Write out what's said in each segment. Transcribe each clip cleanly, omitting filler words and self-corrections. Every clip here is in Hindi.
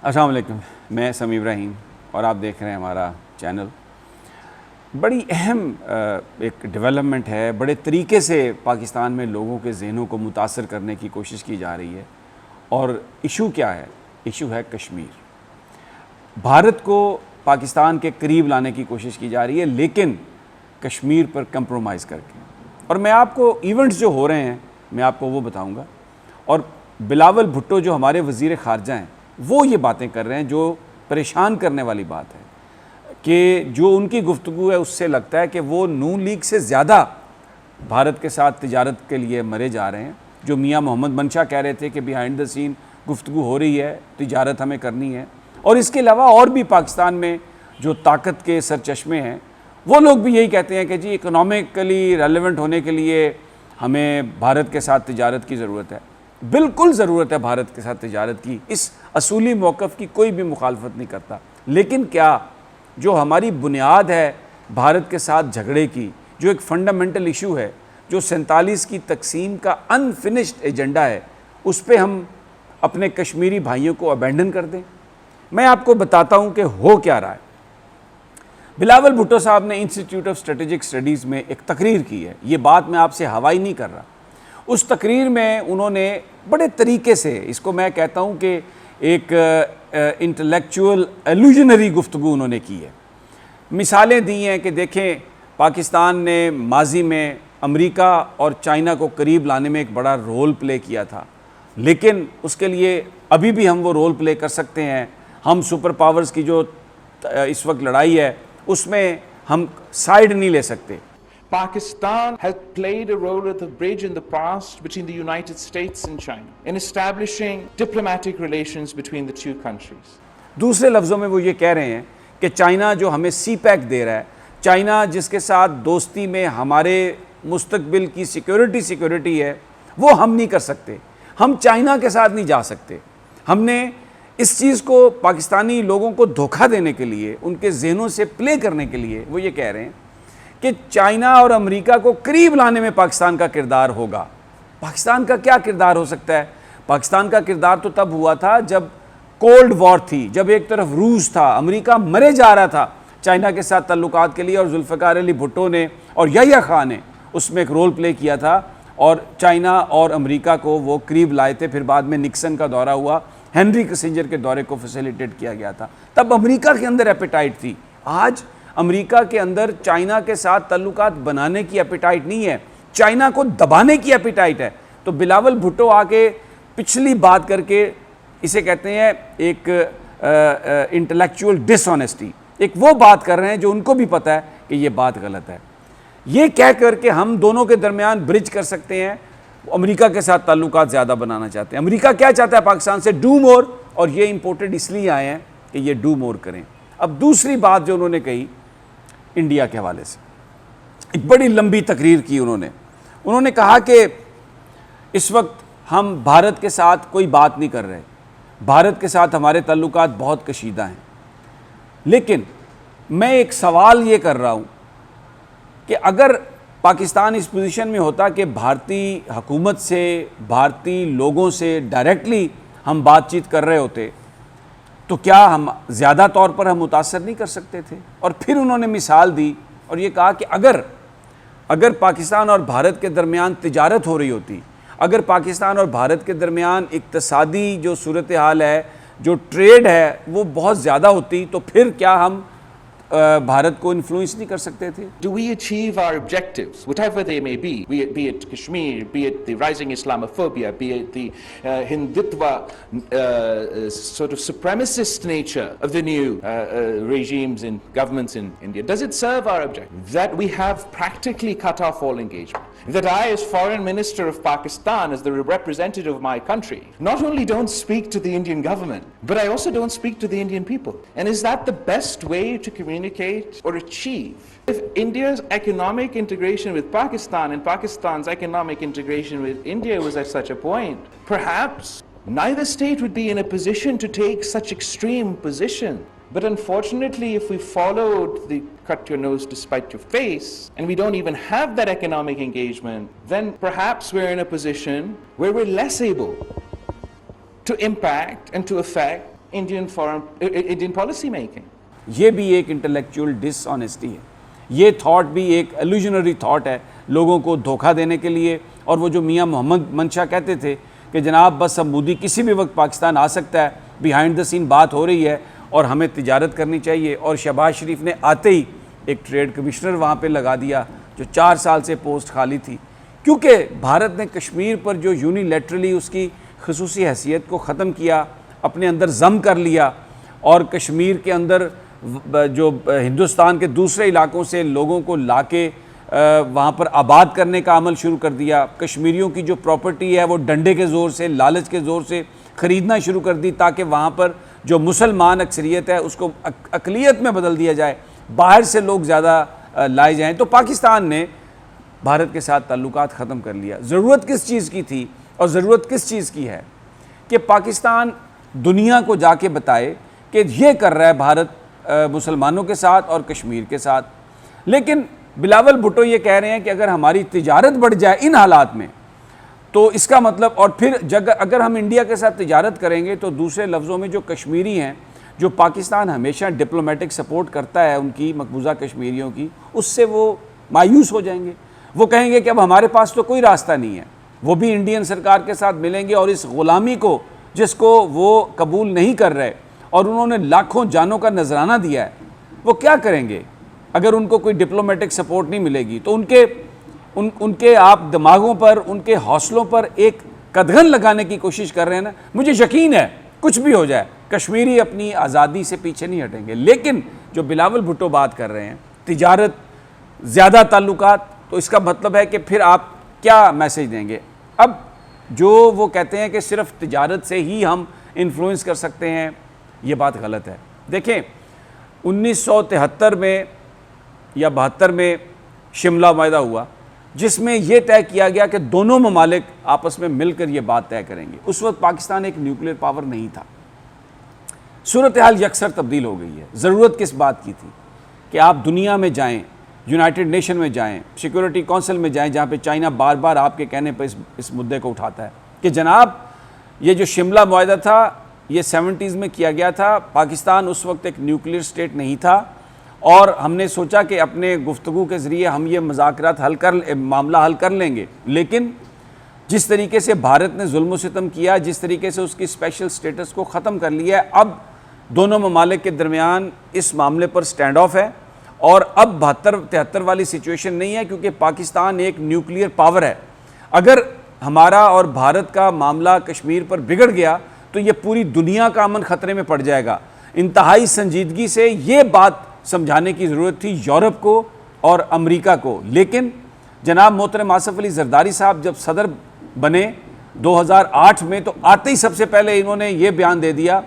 अस्सलाम वालेकुम, मैं समी इब्राहिम और आप देख रहे हैं हमारा चैनल। बड़ी अहम एक डेवलपमेंट है, बड़े तरीके से पाकिस्तान में लोगों के ज़हनों को मुतासर करने की कोशिश की जा रही है। और इशू क्या है? इशू है कश्मीर। भारत को पाकिस्तान के करीब लाने की कोशिश की जा रही है, लेकिन कश्मीर पर कंप्रोमाइज़ करके। और मैं आपको इवेंट्स जो हो रहे हैं मैं आपको वो बताऊंगा। और बिलावल भुट्टो जो हमारे वज़ीर ख़ारजा हैं वो ये बातें कर रहे हैं जो परेशान करने वाली बात है कि जो उनकी गुफ्तगू है उससे लगता है कि वो नून लीग से ज़्यादा भारत के साथ तिजारत के लिए मरे जा रहे हैं। जो मियाँ मोहम्मद मनशा कह रहे थे कि बिहाइंड द सीन गुफ्तगू हो रही है, तिजारत हमें करनी है। और इसके अलावा और भी पाकिस्तान में जो ताकत के सरचश्मे हैं वो लोग भी यही कहते हैं कि जी इकोनॉमिकली रेलेवेंट होने के लिए हमें भारत के साथ तिजारत की ज़रूरत है। बिल्कुल ज़रूरत है भारत के साथ तिजारत की, इस असूली मौक़िफ़ की कोई भी मुखालफत नहीं करता। लेकिन क्या जो हमारी बुनियाद है भारत के साथ झगड़े की, जो एक फ़ंडामेंटल इशू है, जो 47 की तकसीम का अनफिनिश्ड एजेंडा है, उस पर हम अपने कश्मीरी भाइयों को अबैंडन कर दें? मैं आपको बताता हूँ कि हो क्या रहा है। बिलावल भुट्टो साहब ने इंस्टीट्यूट ऑफ स्ट्रेटेजिक स्टडीज़ में एक तकरीर की है। ये बात मैं आपसे हवाई नहीं कर रहा। उस तकरीर में उन्होंने बड़े तरीके से, इसको मैं कहता हूँ कि एक इंटेलेक्चुअल एल्यूजनरी गुफ्तगू उन्होंने की है। मिसालें दी हैं कि देखें पाकिस्तान ने माजी में अमेरिका और चाइना को करीब लाने में एक बड़ा रोल प्ले किया था, लेकिन उसके लिए अभी भी हम वो रोल प्ले कर सकते हैं। हम सुपर पावर्स की जो इस वक्त लड़ाई है उसमें हम साइड नहीं ले सकते। Pakistan has played a role at the bridge in the past between the United States and China in establishing diplomatic relations between the two countries. दूसरे लफ्ज़ों में वो ये कह रहे हैं कि चाइना जो हमें CPEC दे रहा है, चाइना जिसके साथ दोस्ती में हमारे मुस्तकबिल की सिक्योरिटी है, वो हम नहीं कर सकते। हम चाइना के साथ नहीं जा सकते। हमने इस चीज़ को पाकिस्तानी लोगों को धोखा देने के लिए, उनके जहनों से प्ले करने के लिए वो ये कह रहे हैं कि चाइना और अमेरिका को करीब लाने में पाकिस्तान का किरदार होगा। पाकिस्तान का क्या किरदार हो सकता है? पाकिस्तान का किरदार तो तब हुआ था जब कोल्ड वॉर थी, जब एक तरफ रूस था, अमेरिका मरे जा रहा था चाइना के साथ ताल्लुकात के लिए, और जुल्फ़िकार अली भुट्टो ने और याह्या खान ने उसमें एक रोल प्ले किया था और चाइना और अमेरिका को वो करीब लाए थे। फिर बाद में निक्सन का दौरा हुआ, हेनरी किसिंजर के दौरे को फैसिलिटेट किया गया था। तब अमेरिका के अंदर एपेटाइट थी। आज अमेरिका के अंदर चाइना के साथ ताल्लुकात बनाने की एपेटाइट नहीं है, चाइना को दबाने की एपेटाइट है। तो बिलावल भुट्टो आके पिछली बात करके इसे कहते हैं एक इंटेलेक्चुअल डिसऑनेस्टी, एक वो बात कर रहे हैं जो उनको भी पता है कि ये बात गलत है। ये कह करके हम दोनों के दरमियान ब्रिज कर सकते हैं। अमेरिका के साथ ताल्लुकात ज़्यादा बनाना चाहते हैं। अमेरिका क्या चाहता है? पाकिस्तान से डू मोर, और ये इंपोर्टेड इसलिए आए हैं कि ये डू मोर करें। अब दूसरी बात जो उन्होंने कही इंडिया के हवाले से, एक बड़ी लंबी तकरीर की उन्होंने कहा कि इस वक्त हम भारत के साथ कोई बात नहीं कर रहे, भारत के साथ हमारे ताल्लुकात बहुत कशीदा हैं। लेकिन मैं एक सवाल ये कर रहा हूँ कि अगर पाकिस्तान इस पोजीशन में होता कि भारतीय हुकूमत से, भारतीय लोगों से डायरेक्टली हम बातचीत कर रहे होते, तो क्या हम ज़्यादा तौर पर हम मुतासर नहीं कर सकते थे? और फिर उन्होंने मिसाल दी और ये कहा कि अगर पाकिस्तान और भारत के दरमियान तिजारत हो रही होती, अगर पाकिस्तान और भारत के दरमियान इक्तसादी जो सूरत हाल है, जो ट्रेड है, वो बहुत ज़्यादा होती, तो फिर क्या हम भारत को इन्फ्लुएंस नहीं कर सकते थे? Do we achieve our objectives, whatever they may be it Kashmir, be it the rising Islamophobia, be it the Hindutva sort of supremacist nature of the new regimes and governments in India? Does it serve our objective? That we have practically cut off all engagement. That I, as Foreign Minister of Pakistan, as the representative of my country, not only don't speak to the Indian government, but I also don't speak to the Indian people. And is that the best way to communicate or achieve? If India's economic integration with Pakistan and Pakistan's economic integration with India was at such a point, perhaps neither state would be in a position to take such extreme position. But unfortunately, if we followed the cut your nose to spite your face, and we don't even have that economic engagement, then perhaps we're in a position where we're less able to impact and to affect Indian policy making. ये भी एक इंटेलेक्चुअल डिसऑनेस्टी है। ये थॉट भी एक एल्यूजनरी थॉट है लोगों को धोखा देने के लिए। और वो जो मियाँ मोहम्मद मंशा कहते थे कि जनाब बस अब मोदी किसी भी वक्त पाकिस्तान आ सकता है, बिहाइंड द सीन बात हो रही है और हमें तिजारत करनी चाहिए। और शहबाज शरीफ ने आते ही एक ट्रेड कमिश्नर वहाँ पे लगा दिया जो 4 साल से पोस्ट खाली थी, क्योंकि भारत ने कश्मीर पर जो यूनिलैटरली उसकी खसूसी हैसियत को ख़त्म किया, अपने अंदर जम कर लिया और कश्मीर के अंदर जो हिंदुस्तान के दूसरे इलाकों से लोगों को लाके वहाँ पर आबाद करने का अमल शुरू कर दिया। कश्मीरियों की जो प्रॉपर्टी है वो डंडे के ज़ोर से, लालच के ज़ोर से ख़रीदना शुरू कर दी ताकि वहाँ पर जो मुसलमान अक्सरियत है उसको अक़लियत में बदल दिया जाए, बाहर से लोग ज़्यादा लाए जाएँ। तो पाकिस्तान ने भारत के साथ ताल्लुकात ख़त्म कर लिया। ज़रूरत किस चीज़ की थी और ज़रूरत किस चीज़ की है कि पाकिस्तान दुनिया को जाके बताए कि ये कर रहा है भारत मुसलमानों के साथ और कश्मीर के साथ। लेकिन बिलावल भुट्टो ये कह रहे हैं कि अगर हमारी तिजारत बढ़ जाए इन हालात में तो इसका मतलब, और फिर अगर हम इंडिया के साथ तिजारत करेंगे तो दूसरे लफ्ज़ों में जो कश्मीरी हैं, जो पाकिस्तान हमेशा डिप्लोमेटिक सपोर्ट करता है उनकी मकबूजा कश्मीरियों की, उससे वो मायूस हो जाएंगे। वो कहेंगे कि अब हमारे पास तो कोई रास्ता नहीं है। वो भी इंडियन सरकार के साथ मिलेंगे और इस ग़ुलामी को जिसको वो कबूल नहीं कर रहे और उन्होंने लाखों जानों का नजराना दिया है, वो क्या करेंगे अगर उनको कोई डिप्लोमेटिक सपोर्ट नहीं मिलेगी। तो उनके आप दिमागों पर, उनके हौसलों पर एक कदगन लगाने की कोशिश कर रहे हैं ना। मुझे यकीन है कुछ भी हो जाए कश्मीरी अपनी आज़ादी से पीछे नहीं हटेंगे। लेकिन जो बिलावल भुट्टो बात कर रहे हैं तिजारत, ज़्यादा ताल्लुकात, तो इसका मतलब है कि फिर आप क्या मैसेज देंगे। अब जो वो कहते हैं कि सिर्फ तिजारत से ही हम इन्फ्लुएंस कर सकते हैं, ये बात गलत है। देखें 1973 में या 72 में शिमला माहिदा हुआ जिसमें यह तय किया गया कि दोनों ममालिक आपस में मिलकर यह बात तय करेंगे। उस वक्त पाकिस्तान एक न्यूक्लियर पावर नहीं था। सूरत हाल यकसर तब्दील हो गई है। ज़रूरत किस बात की थी कि आप दुनिया में जाएं, यूनाइटेड नेशन में जाएं, सिक्योरिटी काउंसिल में जाएं, जहाँ पे चाइना बार बार आपके कहने पर इस मुद्दे को उठाता है कि जनाब ये जो शिमला माहिदा था ये 70s में किया गया था। पाकिस्तान उस वक्त एक न्यूक्लियर स्टेट नहीं था और हमने सोचा कि अपने गुफ्तगू के ज़रिए हम ये मामला हल कर लेंगे। लेकिन जिस तरीके से भारत ने जुल्म सितम किया, जिस तरीके से उसकी स्पेशल स्टेटस को ख़त्म कर लिया है, अब दोनों ममालिक के दरमियान इस मामले पर स्टैंड ऑफ है और अब 72-73 वाली सिचुएशन नहीं है, क्योंकि पाकिस्तान एक न्यूक्लियर पावर है। अगर हमारा और भारत का मामला कश्मीर पर बिगड़ गया तो ये पूरी दुनिया का अमन ख़तरे में पड़ जाएगा। इंतहाई संजीदगी से ये बात समझाने की ज़रूरत थी यूरोप को और अमेरिका को। लेकिन जनाब मोहतरम आसिफ अली जरदारी साहब जब सदर बने 2008 में, तो आते ही सबसे पहले इन्होंने ये बयान दे दिया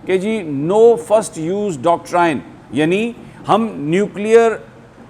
कि जी नो फर्स्ट यूज़ डॉक्ट्राइन, यानी हम न्यूक्लियर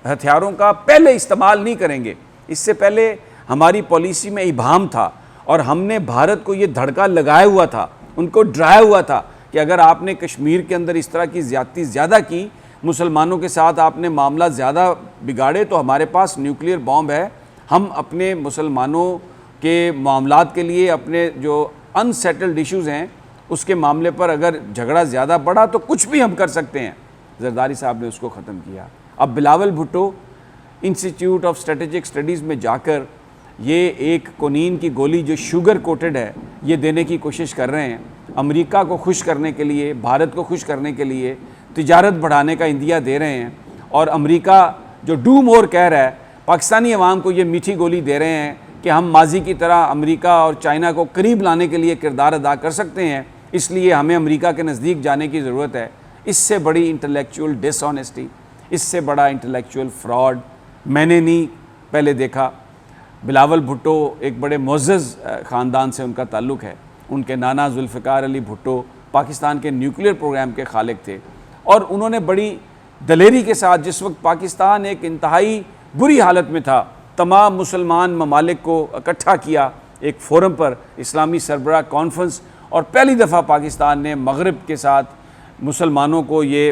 हथियारों का पहले इस्तेमाल नहीं करेंगे। इससे पहले हमारी पॉलिसी में इबाहम था और हमने भारत को ये धड़का लगाया हुआ था, उनको डराया हुआ था कि अगर आपने कश्मीर के अंदर इस तरह की ज़्यादती ज़्यादा की, मुसलमानों के साथ आपने मामला ज़्यादा बिगाड़े, तो हमारे पास न्यूक्लियर बॉम्ब है। हम अपने मुसलमानों के मामलात के लिए, अपने जो अनसेटल्ड इश्यूज़ हैं उसके मामले पर अगर झगड़ा ज़्यादा बढ़ा तो कुछ भी हम कर सकते हैं। जरदारी साहब ने उसको ख़त्म किया। अब Bilawal Bhutto institute of strategic studies में जाकर ये एक कोनीन की गोली जो शुगर कोटेड है ये देने की कोशिश कर रहे हैं, अमेरिका को खुश करने के लिए, भारत को खुश करने के लिए, तिजारत बढ़ाने का इंदिया दे रहे हैं। और अमेरिका जो डू मोर कह रहा है, पाकिस्तानी अवाम को ये मीठी गोली दे रहे हैं कि हम माजी की तरह अमेरिका और चाइना को करीब लाने के लिए किरदार अदा कर सकते हैं, इसलिए हमें अमेरिका के नज़दीक जाने की ज़रूरत है। इससे बड़ी इंटेलेक्चुअल डिसऑनेस्टी, इससे बड़ा इंटेलेक्चुअल फ्रॉड मैंने नहीं पहले देखा। बिलावल भुट्टो एक बड़े मुअज़्ज़ज़ ख़ानदान से उनका ताल्लुक़ है। उनके नाना जुल्फ़िकार अली भुट्टो पाकिस्तान के न्यूक्लियर प्रोग्राम के खालिक थे और उन्होंने बड़ी दलेरी के साथ, जिस वक्त पाकिस्तान एक इंतहाई बुरी हालत में था, तमाम मुसलमान ममालिक को इकट्ठा किया एक फोरम पर, इस्लामी सरबराह कॉन्फ्रेंस, और पहली दफ़ा पाकिस्तान ने मगरिब के साथ मुसलमानों को ये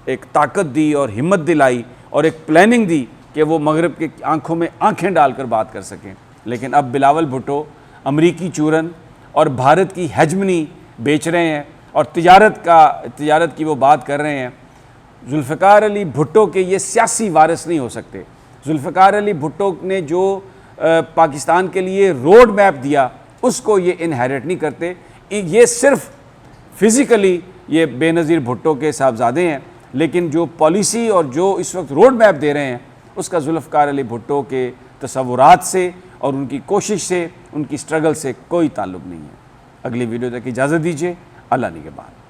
एक ताकत दी और हिम्मत दिलाई और एक प्लानिंग दी कि वो मगरिब की आंखों में आंखें डालकर बात कर सकें। लेकिन अब बिलावल भुट्टो अमरीकी चूरन और भारत की हेजमनी बेच रहे हैं और तिजारत की वो बात कर रहे हैं, जुल्फ़िकार अली भुट्टो के ये सियासी वारिस नहीं हो सकते। जुल्फ़िकार अली भुट्टो ने जो पाकिस्तान के लिए रोड मैप दिया उसको ये इनहेरिट नहीं करते। ये सिर्फ फिज़िकली ये बेनज़ीर भुट्टो के साहबजादे हैं, लेकिन जो पॉलिसी और जो इस वक्त रोड मैप दे रहे हैं उसका जुल्फ़िकार अली भुट्टो के तसव्वुरात से और उनकी कोशिश से, उनकी स्ट्रगल से कोई ताल्लुक़ नहीं है। अगली वीडियो तक इजाज़त दीजिए। अल्लाह निगहबान।